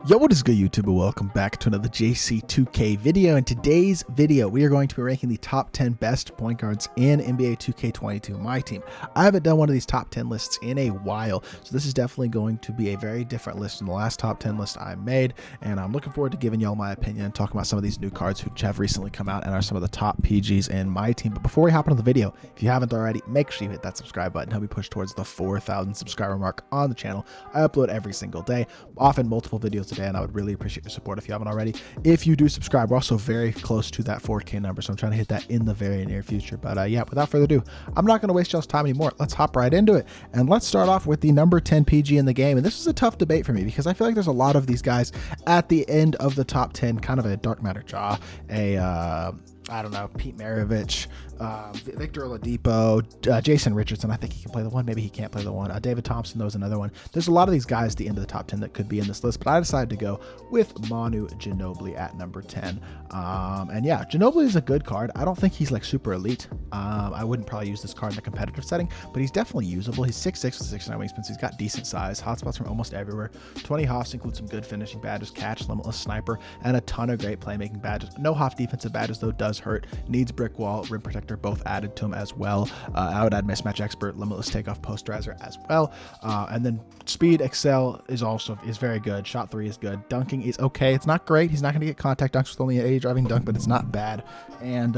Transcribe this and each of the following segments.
Yo, what is good, YouTube? Welcome back to another JC2K video. In today's video, we are going to be ranking the top 10 best point guards in NBA 2K22 MyTEAM. I haven't done one of these top 10 lists in a while, so this is definitely going to be a very different list than the last top 10 list I made, and I'm looking forward to giving y'all my opinion and talking about some of these new cards which have recently come out and are some of the top PGs in MyTEAM. But before we hop into the video, if you haven't already, make sure you hit that subscribe button. Help me push towards the 4,000 subscriber mark on the channel. I upload every single day, often multiple videos a day, and I would really appreciate your support if you haven't already. If you do subscribe, we're also very close to that 4K number, so I'm trying to hit that in the very near future. But yeah, without further ado, I'm not going to waste y'all's time anymore. Let's hop right into it, and let's start off with the number 10 PG in the game. And this is a tough debate for me because I feel like there's a lot of these guys at the end of the top 10, kind of a dark matter jaw, I don't know, Pete Maravich, Victor Oladipo, Jason Richardson. I think he can play the one. Maybe he can't play the one. David Thompson, though, is another one. There's a lot of these guys at the end of the top 10 that could be in this list, but I decided to go with Manu Ginobili at number 10. And yeah, Ginobili is a good card. I don't think he's like super elite. I wouldn't probably use this card in a competitive setting, but he's definitely usable. He's 6'6" with 69 wingspan, so he's got decent size. Hotspots from almost everywhere. 20 Hoffs include some good finishing badges, catch, limitless sniper, and a ton of great playmaking badges. No Hoff defensive badges, though, does hurt. Needs brick wall, rim protector, both added to him as well. I would add mismatch expert, limitless takeoff, posterizer as well. And then speed, excel is very good. Shot 3 is good. Dunking is okay. It's not great. He's not going to get contact dunks with only an 80 driving dunk, but it's not bad. And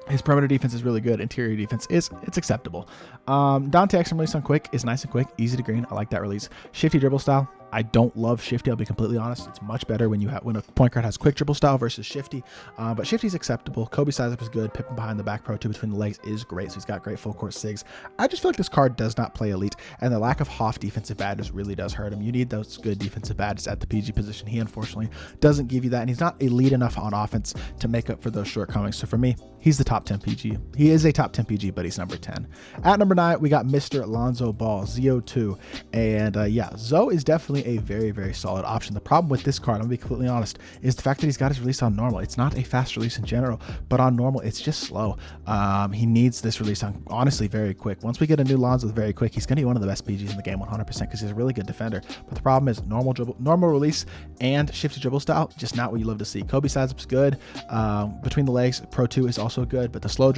his perimeter defense is really good. Interior defense it's acceptable. Dante Exum release on quick is nice and quick, easy to green. I like that release. Shifty dribble style. I don't love Shifty, I'll be completely honest. It's much better when a point guard has quick dribble style versus Shifty. But Shifty's acceptable. Kobe size up is good. Pippin behind the back, Pro 2 between the legs is great. So he's got great full court sigs. I just feel like this card does not play elite, and the lack of Hoff defensive badges really does hurt him. You need those good defensive badges at the PG position. He unfortunately doesn't give you that, and he's not elite enough on offense to make up for those shortcomings. So for me, he's the top 10 PG. He is a top 10 PG, but he's number 10. At number 9, we got Mr. Lonzo Ball, Zo2. And yeah, Zo is definitely a very, very solid option. The problem with this card, I'm gonna be completely honest, is the fact that he's got his release on normal. It's not a fast release in general, but on normal, it's just slow. He needs this release on, honestly, very quick. Once we get a new Lonzo very quick, he's gonna be one of the best PGs in the game 100% because he's a really good defender. But the problem is normal release and shifty dribble style, just not what you love to see. Kobe size up is good. Between the legs, Pro 2 is also good, but the slow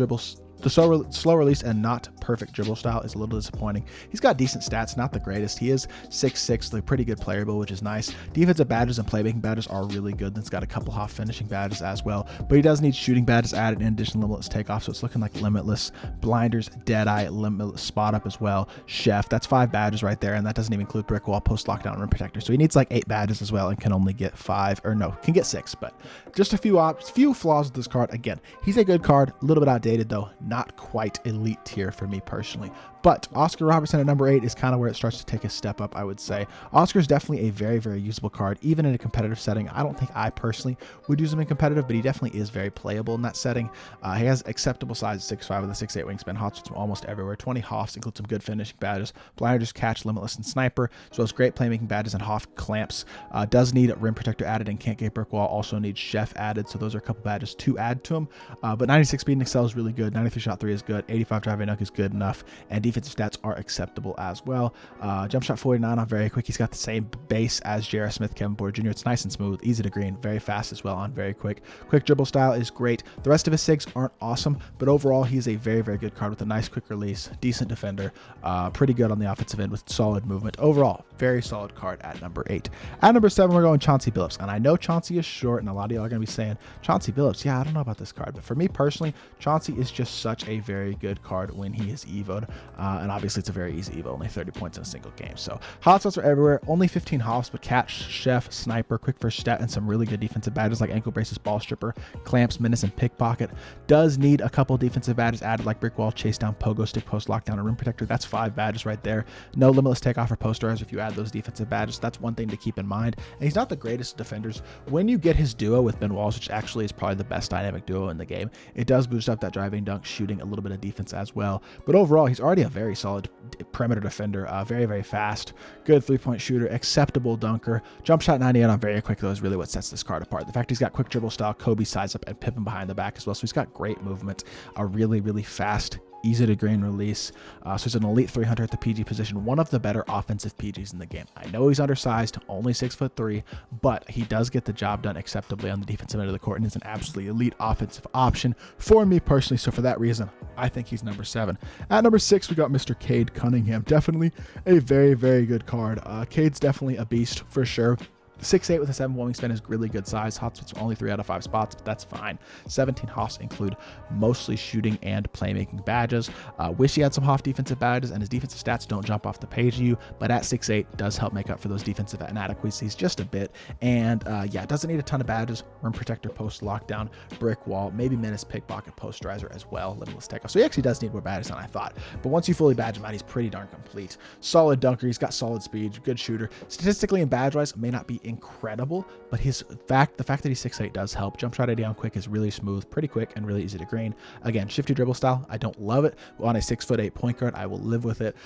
slow release and not perfect dribble style is a little disappointing. He's got decent stats, not the greatest. He is 6'6", like pretty good player build, which is nice. Defensive badges and playmaking badges are really good. Then it's got a couple Hoff finishing badges as well, but he does need shooting badges added in addition to limitless takeoff, so it's looking like limitless, blinders, deadeye, limitless spot up as well, chef. That's 5 badges right there, and that doesn't even include brick wall, post lockdown, rim protector. So he needs like 8 badges as well and can only get 5, or no, can get 6, but just a few flaws with this card. Again, he's a good card, a little bit outdated though, not quite elite tier for me personally. But Oscar Robertson at number 8 is kind of where it starts to take a step up, I would say. Oscar is definitely a very, very usable card, even in a competitive setting. I don't think I personally would use him in competitive, but he definitely is very playable in that setting. He has acceptable size, 6'5" with a 6'8" wingspan, hotspots from almost everywhere. 20 Hoffs include some good finishing badges. Blinders, catch, limitless, and sniper, as well as great playmaking badges and Hoff clamps. Does need a rim protector added and can't get brick wall. Also needs chef added, so those are a couple badges to add to him. But 96 speed and excel is really good. 93 shot 3 is good. 85 driving dunk is good enough, and defensive stats are acceptable as well. Jump shot 49 on very quick. He's got the same base as J.R. Smith, Kevin Porter Jr. It's nice and smooth, easy to green, very fast as well on very quick. Quick dribble style is great. The rest of his sigs aren't awesome, but overall he's a very, very good card with a nice quick release, decent defender, pretty good on the offensive end with solid movement. Overall, very solid card at number 8. At number 7, we're going Chauncey Phillips, and I know Chauncey is short, and a lot of y'all are going to be saying, Chauncey Phillips, yeah, I don't know about this card, but for me personally, Chauncey is just such a very good card when he is evoed, and obviously it's a very easy evo, only 30 points in a single game. So hotspots are everywhere, only 15 Hoffs, but catch, chef, sniper, quick first stat, and some really good defensive badges like ankle braces, ball stripper, clamps, menace, and pickpocket. Does need a couple defensive badges added like brick wall, chase down, pogo stick, post lockdown, and rim protector. That's 5 badges right there. No limitless takeoff or posterizer if you add those defensive badges. That's one thing to keep in mind. And he's not the greatest defenders. When you get his duo with Ben Wallace, which actually is probably the best dynamic duo in the game, it does boost up that driving dunk, shooting, a little bit of defense as well. But overall, he's already a very solid perimeter defender, very, very fast, good 3-point shooter, acceptable dunker. Jump shot 98 on very quick, though, is really what sets this card apart. The fact he's got quick dribble style, Kobe size up, and Pippin behind the back as well. So he's got great movement, a really, really fast, easy to green release. So he's an elite 300 at the PG position, one of the better offensive PGs in the game. I know he's undersized, only 6'3", but he does get the job done acceptably on the defensive end of the court and is an absolutely elite offensive option for me personally. So for that reason, I think he's number 7. At number 6, we got Mr. Cade Cunningham. Definitely a very, very good card. Cade's definitely a beast for sure. 6'8" with a 7 wingspan is really good size. Hot spots are only 3 out of 5 spots, but that's fine. 17 Hoffs include mostly shooting and playmaking badges. Wish he had some Hoff defensive badges, and his defensive stats don't jump off the page to you, but at 6'8" does help make up for those defensive inadequacies just a bit. And yeah, doesn't need a ton of badges. Rim protector, post lockdown, brick wall, maybe menace, pickpocket, posterizer as well, limitless takeoff. So he actually does need more badges than I thought. But once you fully badge him out, he's pretty darn complete. Solid dunker, he's got solid speed, good shooter. Statistically and badge-wise, may not be incredible, but the fact that he's 6'8" does help. Jump shot ID on quick is really smooth, pretty quick, and really easy to green. Again, shifty dribble style, I don't love it. On a 6'8" point guard, I will live with it.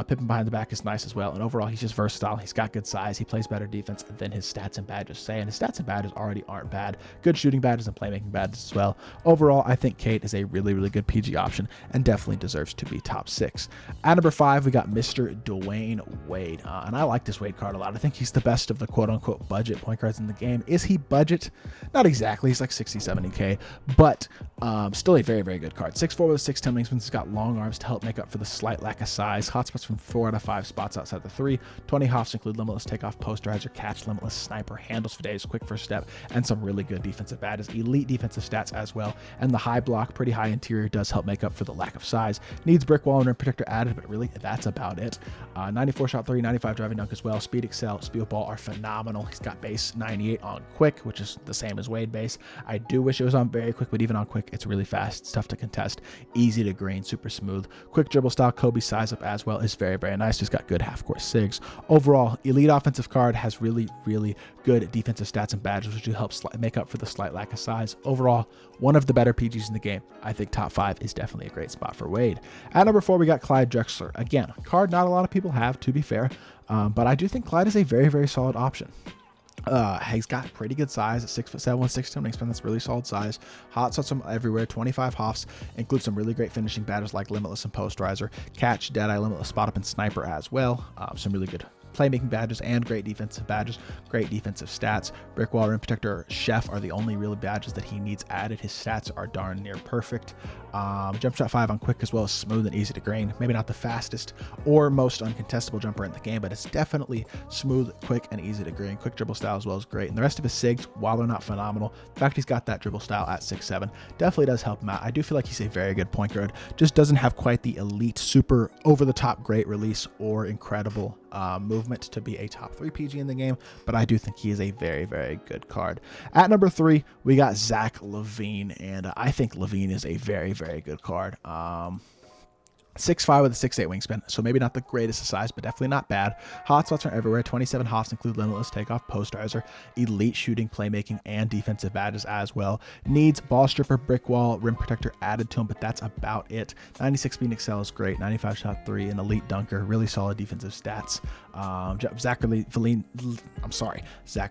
Pipping behind the back is nice as well, and overall, he's just versatile. He's got good size. He plays better defense than his stats and badges say, and his stats and badges already aren't bad. Good shooting badges and playmaking badges as well. Overall, I think Cade is a really, really good PG option and definitely deserves to be top 6. At number 5, we got Mr. Dwayne Wade, and I like this Wade card a lot. I think he's the best of the quote-unquote budget point guards in the game. Is he budget? Not exactly. He's like 60, 70K, but still a very, very good card. 6'4" with a 6'10" wingspan. He's got long arms to help make up for the slight lack of size. Hotspots from 4 out of 5 spots outside the 3. 20 Hoffs include limitless takeoff, posterizer, catch, limitless sniper, handles for days, quick first step, and some really good defensive badges. Elite defensive stats as well, and the high block, pretty high interior does help make up for the lack of size. Needs brick wall and rim protector added, but really that's about it. 94 shot 3, 95 driving dunk as well. Speed, excel, speed with ball are phenomenal. He's got base 98 on quick, which is the same as Wade base. I do wish it was on very quick, but even on quick, it's really fast. It's tough to contest, easy to green, super smooth. Quick dribble style, Kobe size up as well is very, very nice. He's got good half-court sigs. Overall, elite offensive card, has really, really good defensive stats and badges, which will help make up for the slight lack of size. Overall, one of the better PGs in the game. I think top 5 is definitely a great spot for Wade. At number 4, we got Clyde Drexler. Again, a card not a lot of people have, to be fair, but I do think Clyde is a very, very solid option. He's got pretty good size at 6'7", 6'10" wingspan. That's really solid size. Hot shots from everywhere. 25 Hoffs. Include some really great finishing badges like limitless and posterizer, catch, deadeye, limitless, spot up, and sniper as well. Some really good playmaking badges and great defensive badges, great defensive stats. Brick wall, rim protector, chef are the only real badges that he needs added. His stats are darn near perfect. Jump shot 5 on quick as well as smooth and easy to green. Maybe not the fastest or most uncontestable jumper in the game, but it's definitely smooth, quick, and easy to green. Quick dribble style as well is great. And the rest of his sigs, while they're not phenomenal, the fact he's got that dribble style at 6'7", definitely does help him out. I do feel like he's a very good point guard. Just doesn't have quite the elite, super over-the-top great release or incredible movement to be a top 3 PG in the game, but I do think he is a very, very good card. At number 3, we got Zach Levine, and I think Levine is a very, very good card. 6'5" with a 6'8" wingspan, so maybe not the greatest of size, but definitely not bad. Hotspots are everywhere. 27 Hoffs include limitless takeoff, posterizer, elite shooting, playmaking, and defensive badges as well. Needs ball stripper, brick wall, rim protector added to him, but that's about it. 96 speed and excel is great. 95 shot 3, an elite dunker, really solid defensive stats. Zach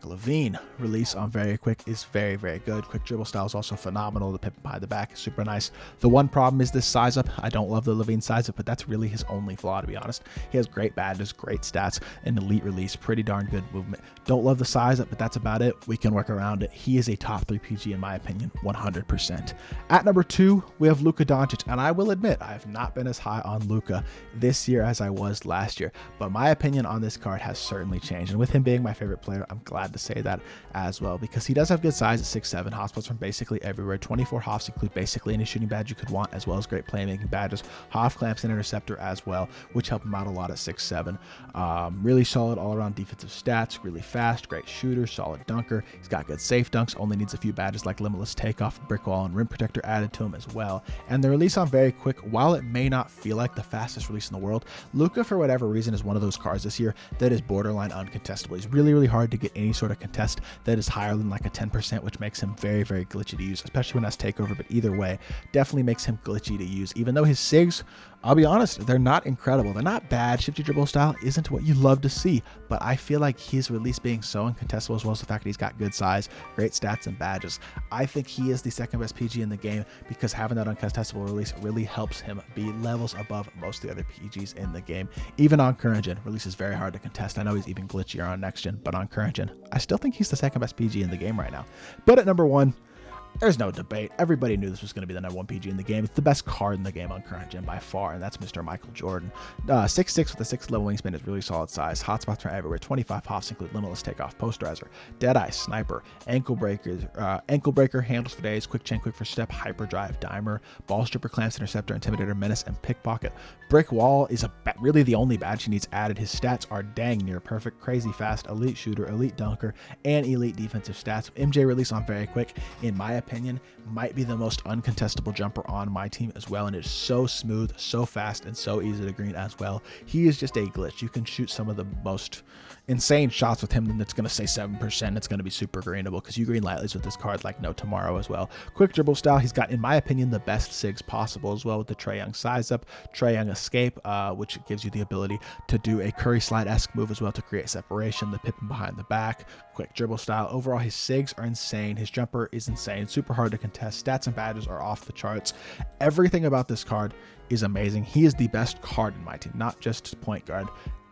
Levine release on very quick is very, very good. Quick dribble style is also phenomenal. The pip behind the back is super nice. The one problem is this size up. I don't love the Levine size up, but that's really his only flaw, to be honest. He has great badges, great stats, an elite release, pretty darn good movement. Don't love the size up, but that's about it. We can work around it. He is a top 3 PG in my opinion, 100%. At number 2, we have Luka Doncic, and I will admit I have not been as high on Luka this year as I was last year, but my opinion on this card has certainly changed, and with him being my favorite player, I'm glad to say that as well, because he does have good size at 6'7", hotspots from basically everywhere. 24 Hoffs include basically any shooting badge you could want, as well as great playmaking badges, Hoff clamps and interceptor as well, which help him out a lot at 6'7". Really solid all-around defensive stats, really fast, great shooter, solid dunker. He's got good safe dunks, only needs a few badges like limitless takeoff, brick wall, and rim protector added to him as well. And the release on very quick, while it may not feel like the fastest release in the world, Luka, for whatever reason, is one of those cards this year that is borderline uncontestable. He's really, really hard to get any sort of contest that is higher than like a 10%, which makes him very, very glitchy to use, especially when that's takeover. But either way, definitely makes him glitchy to use, even though his sigs I'll be honest, they're not incredible. They're not bad. Shifty dribble style isn't what you love to see, but I feel like his release being so incontestable, as well as the fact that he's got good size, great stats and badges. I think he is the second best PG in the game because having that uncontestable release really helps him be levels above most of the other PGs in the game. Even on current gen, release is very hard to contest. I know he's even glitchier on next gen, but on current gen, I still think he's the second best PG in the game right now. But at number 1, there's no debate. Everybody knew this was going to be the number 1 PG in the game. It's the best card in the game on current gen by far, and that's Mr. Michael Jordan. 6'6" with a 6 level wingspan is really solid size. Hotspots are everywhere. 25 hops include limitless takeoff, posterizer, deadeye, sniper, ankle breaker, handles for days, quick chain, quick for step, hyperdrive, dimer, ball stripper, clamps, interceptor, intimidator, menace, and pickpocket. Brick wall is really the only badge he needs added. His stats are dang near perfect, crazy fast, elite shooter, elite dunker, and elite defensive stats. MJ release on very quick, in my opinion, might be the most uncontestable jumper on my team as well, and it is so smooth, so fast, and so easy to green as well. He is just a glitch. You can shoot some of the most insane shots with him, and it's going to say 7%. It's going to be super greenable because you green lightlies with this card like no tomorrow as well. Quick dribble style, he's got, in my opinion, the best SIGs possible as well, with the Trae Young size up, Trae Young escape, which gives you the ability to do a Curry slide-esque move as well to create separation, the Pippen behind the back. Quick dribble style. Overall, his SIGs are insane. His jumper is insane. Super hard to contest. Stats and badges are off the charts. Everything about this card is amazing. He is the best card in my team, not just point guard.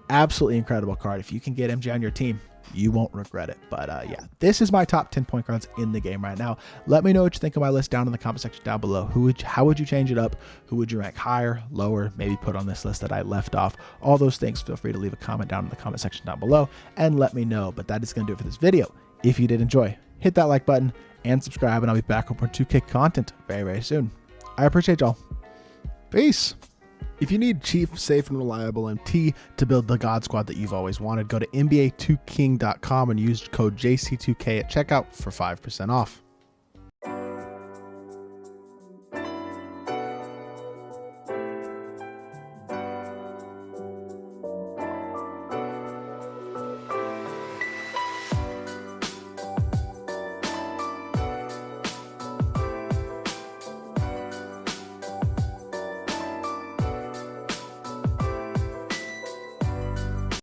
Absolutely incredible card. If you can get MJ on your team, you won't regret it. But yeah, this is my top 10 point guards in the game right now. Let me know what you think of my list down in the comment section down below. How would you change it up? Who would you rank higher, lower, maybe put on this list that I left off? All those things, feel free to leave a comment down in the comment section down below and let me know. But that is going to do it for this video. If you did enjoy, hit that like button and subscribe, and I'll be back with more 2K content very, very soon. I appreciate y'all. Peace. If you need cheap, safe, and reliable MT to build the God Squad that you've always wanted, go to NBA2King.com and use code JC2K at checkout for 5% off.